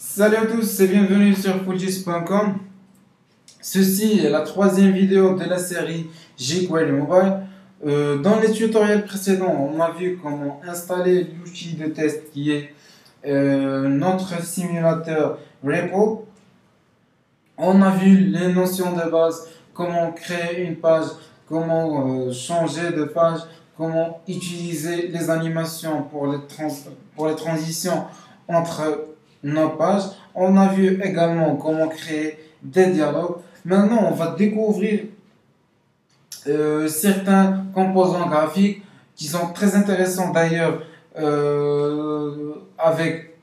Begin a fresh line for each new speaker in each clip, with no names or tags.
Salut à tous et bienvenue sur fulgis.com. Ceci est la troisième vidéo de la série jQuery Mobile. Dans les tutoriels précédents, on a vu comment installer l'outil de test qui est notre simulateur Repo. On a vu les notions de base, comment créer une page, comment changer de page, comment utiliser les animations pour les transitions entre nos pages. On a vu également comment créer des dialogues. Maintenant, on va découvrir certains composants graphiques qui sont très intéressants d'ailleurs avec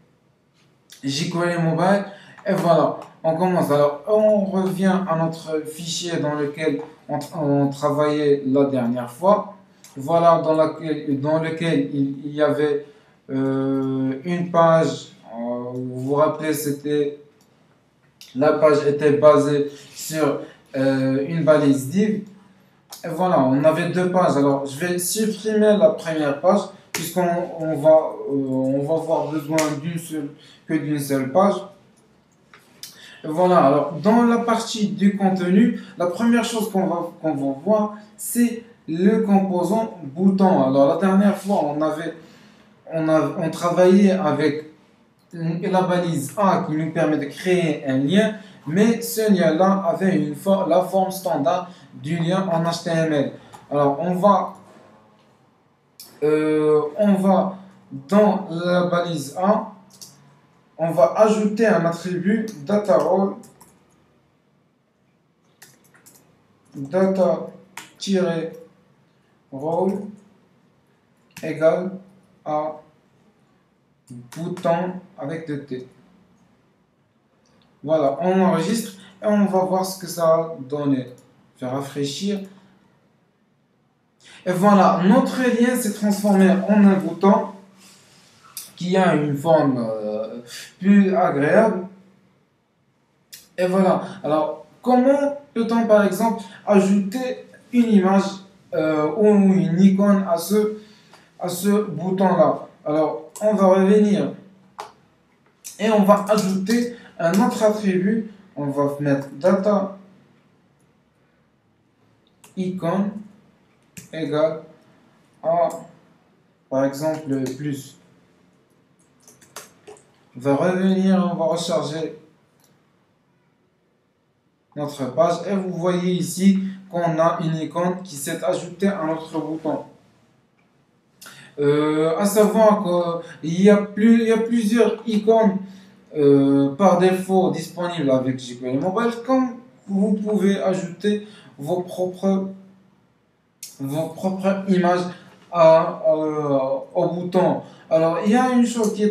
jQuery Mobile. Et voilà, on commence. Alors, on revient à notre fichier dans lequel on travaillait la dernière fois. Voilà, dans lequel il y avait une page. Vous vous rappelez, la page était basée sur une balise div. Et voilà, on avait deux pages. Alors, je vais supprimer la première page on va avoir besoin d'une seule page. Et voilà, alors dans la partie du contenu, la première chose qu'on va voir, c'est le composant bouton. Alors, la dernière fois, on travaillait avec la balise A qui nous permet de créer un lien, mais ce lien-là avait la forme standard du lien en HTML. Alors, on va dans la balise A, on va ajouter un attribut data-role, data-role égale à bouton avec deux T. Voilà, on enregistre et on va voir ce que ça a donné. Je vais rafraîchir. Et voilà, notre lien s'est transformé en un bouton qui a une forme plus agréable. Et voilà, alors comment peut-on par exemple ajouter une image ou une icône à ce bouton-là? Alors, on va revenir et on va ajouter un autre attribut. On va mettre data icône égale à, par exemple, plus. On va revenir, on va recharger notre page et vous voyez ici qu'on a une icône qui s'est ajoutée à notre bouton. À savoir qu'il y a plusieurs icônes par défaut disponibles avec jQuery Mobile, comme vous pouvez ajouter vos propres images au bouton. Alors, il y a une chose qui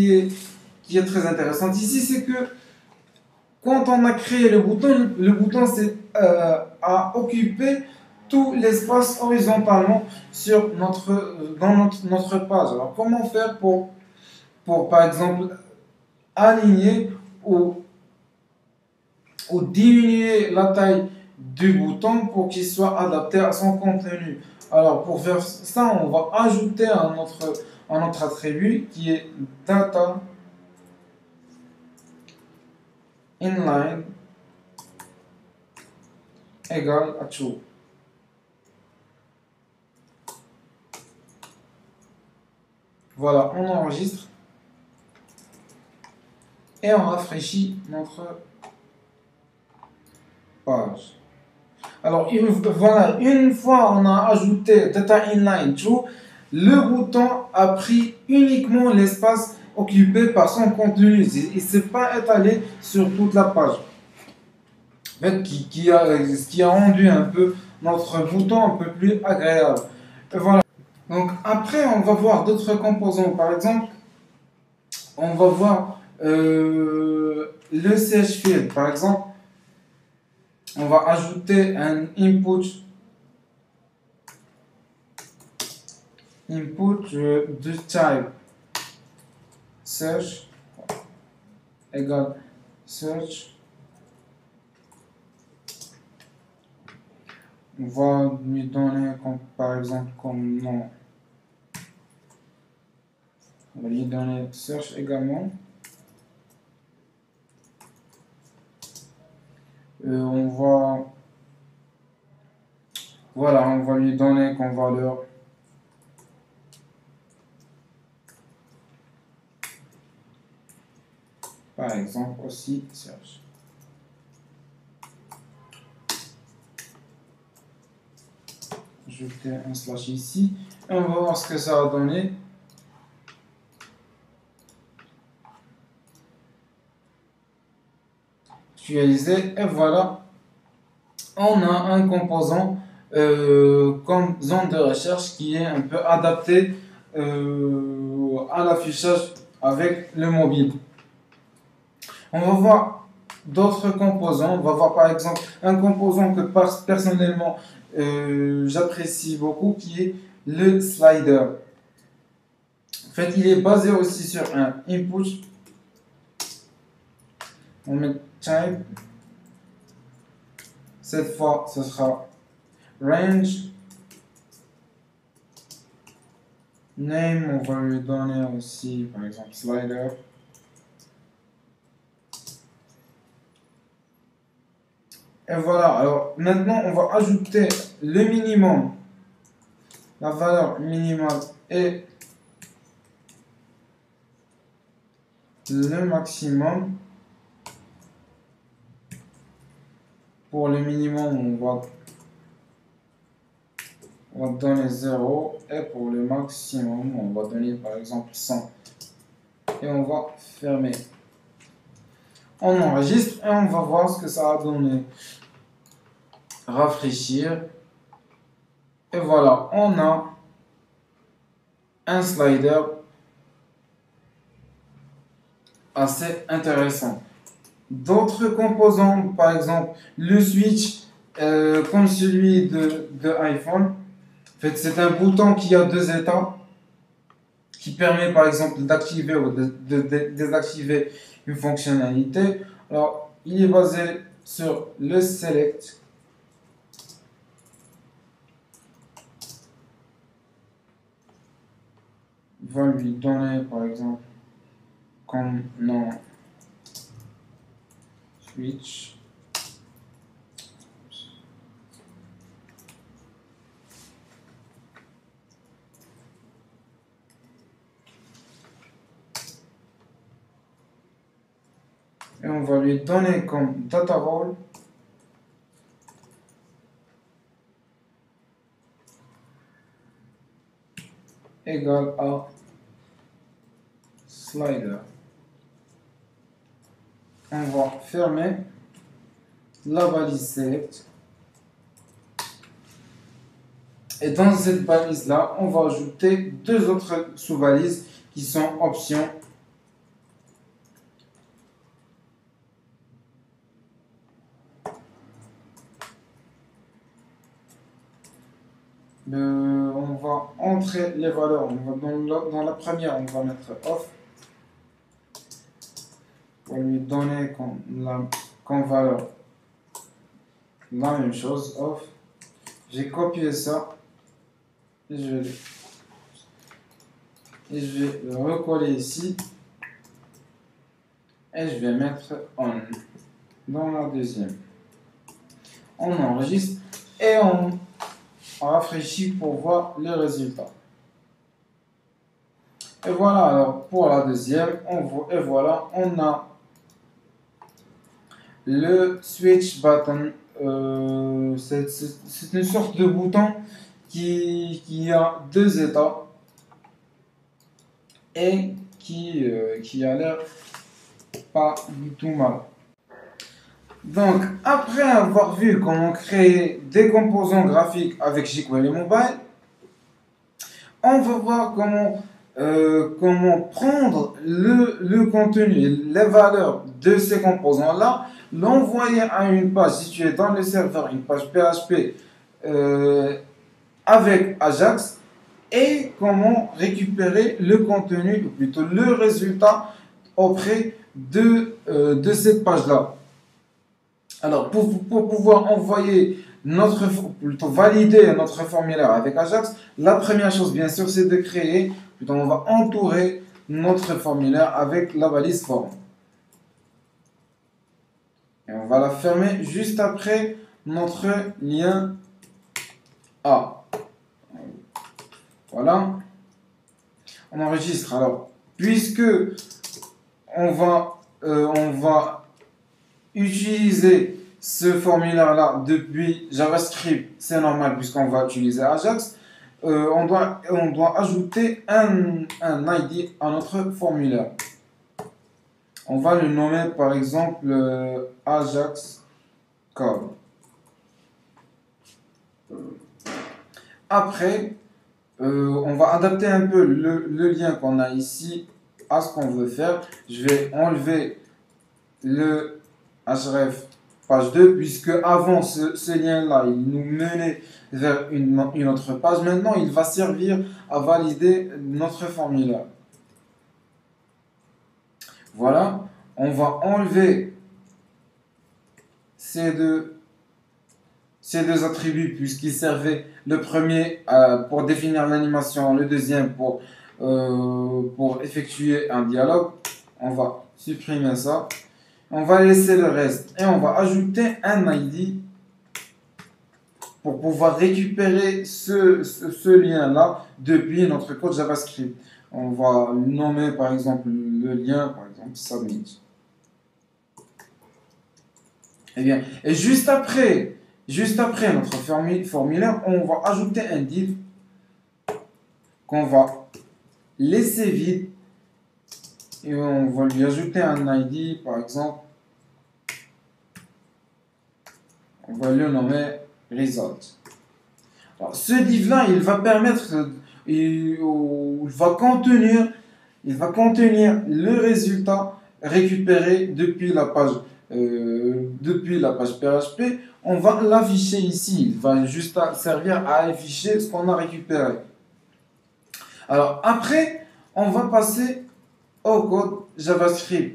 est très intéressante ici, c'est que quand on a créé le bouton a occupé tout l'espace horizontalement dans notre page. Alors, comment faire pour par exemple, aligner ou diminuer la taille du bouton pour qu'il soit adapté à son contenu? Alors, pour faire ça, on va ajouter un autre attribut qui est data inline égale à true. Voilà, on enregistre et on rafraîchit notre page. Alors, voilà, une fois on a ajouté data inline true, le bouton a pris uniquement l'espace occupé par son contenu. Il ne s'est pas étalé sur toute la page. En fait, ce qui a rendu un peu notre bouton un peu plus agréable. Et voilà. Donc après, on va voir d'autres composants. Par exemple, on va voir le CH field. Par exemple, on va ajouter un input de type search égale search. On va lui donner par exemple comme nom. On va lui donner search également. On va, voilà, on va lui donner comme valeur, par exemple, aussi Serge. Ajouter un slash ici. Et on va voir ce que ça a donné. Actualiser. Et voilà. On a un composant comme zone de recherche qui est un peu adapté à l'affichage avec le mobile. On va voir d'autres composants. On va voir par exemple un composant que personnellement j'apprécie beaucoup qui est le slider. En fait, il est basé aussi sur un input. On met type. Cette fois, ce sera range. Name, on va lui donner aussi par exemple slider. Et voilà, alors maintenant on va ajouter le minimum, la valeur minimale et le maximum. Pour le minimum, on va donner 0 et pour le maximum, on va donner par exemple 100. Et on va fermer. On enregistre et on va voir ce que ça a donné. Rafraîchir. Et voilà, on a un slider assez intéressant. D'autres composants, par exemple le switch, comme celui de iPhone. En fait, c'est un bouton qui a deux états, qui permet par exemple d'activer ou de désactiver une fonctionnalité. Alors, il est basé sur le select. On va lui donner par exemple comme nom switch. Et on va lui donner comme data role égal à slider. On va fermer la balise select. Et dans cette balise là, on va ajouter deux autres sous-balises qui sont options. On va entrer les valeurs. Dans la première, on va mettre off. On va lui donner comme valeur la même chose, off. J'ai copié ça et je vais le recoller ici et je vais mettre on dans la deuxième. On enregistre et on rafraîchit pour voir le résultat. Et voilà, alors pour la deuxième, et voilà, on a le switch button. C'est une sorte de bouton qui a deux états et qui a l'air pas du tout mal. Donc, après avoir vu comment créer des composants graphiques avec jQuery Mobile, on va voir comment prendre le contenu et les valeurs de ces composants-là, l'envoyer à une page située dans le serveur, une page PHP avec Ajax, et comment récupérer le contenu, ou plutôt le résultat auprès de cette page-là. Alors, pour pouvoir envoyer plutôt valider notre formulaire avec Ajax, la première chose, bien sûr, c'est de créer, plutôt on va entourer notre formulaire avec la balise form. Et on va la fermer juste après notre lien A. Voilà. On enregistre. Alors, puisque on va utiliser ce formulaire-là depuis JavaScript, c'est normal puisqu'on va utiliser Ajax. On doit ajouter un ID à notre formulaire. On va le nommer par exemple Ajax Code. Après, on va adapter un peu le lien qu'on a ici à ce qu'on veut faire. Je vais enlever le href page 2 puisque avant ce lien-là, il nous menait vers une autre page. Maintenant, il va servir à valider notre formulaire. Voilà, on va enlever ces deux attributs puisqu'ils servaient le premier pour définir l'animation, le deuxième pour effectuer un dialogue. On va supprimer ça. On va laisser le reste et on va ajouter un ID pour pouvoir récupérer ce lien-là depuis notre code JavaScript. On va nommer par exemple le lien, par exemple submit. Et juste après notre formulaire, on va ajouter un div qu'on va laisser vide et on va lui ajouter un ID, par exemple, on va le nommer result. Alors, ce div là, il va permettre, il va contenir le résultat récupéré depuis la page PHP. On va l'afficher ici. Il va juste servir à afficher ce qu'on a récupéré. Alors après, on va passer au code JavaScript.